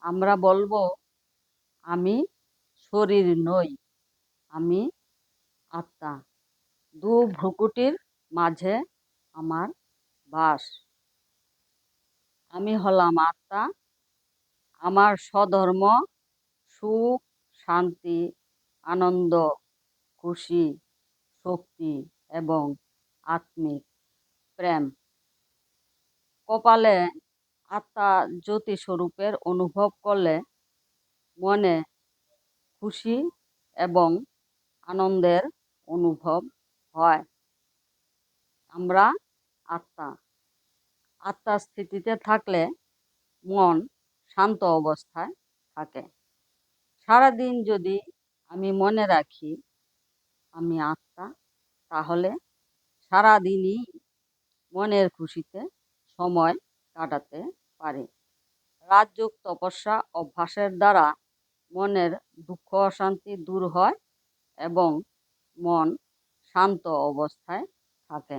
আমরা বলবো, আমি শরীর নই, আমি আত্মা। দু ভ্রুকুটির মাঝে আমার বাস। আমি হলাম আত্মা। আমার স্বধর্ম সুখ, শান্তি, আনন্দ, খুশি, শক্তি এবং আত্মিক প্রেম। কপালে আত্মা জ্যোতি স্বরূপের অনুভব করলে মনে খুশি এবং আনন্দের অনুভব হয়। আমরা আত্মা। আত্মার স্থিতিতে থাকলে মন শান্ত অবস্থায় থাকে। সারাদিন যদি আমি মনে রাখি আমি আত্মা, তাহলে সারাদিনই মনের খুশিতে সময় কাটাতে পারি। রাজযোগ তপস্যা অভ্যাসের দ্বারা মনের দুঃখ অশান্তি দূর হয় এবং মন শান্ত অবস্থায় থাকে।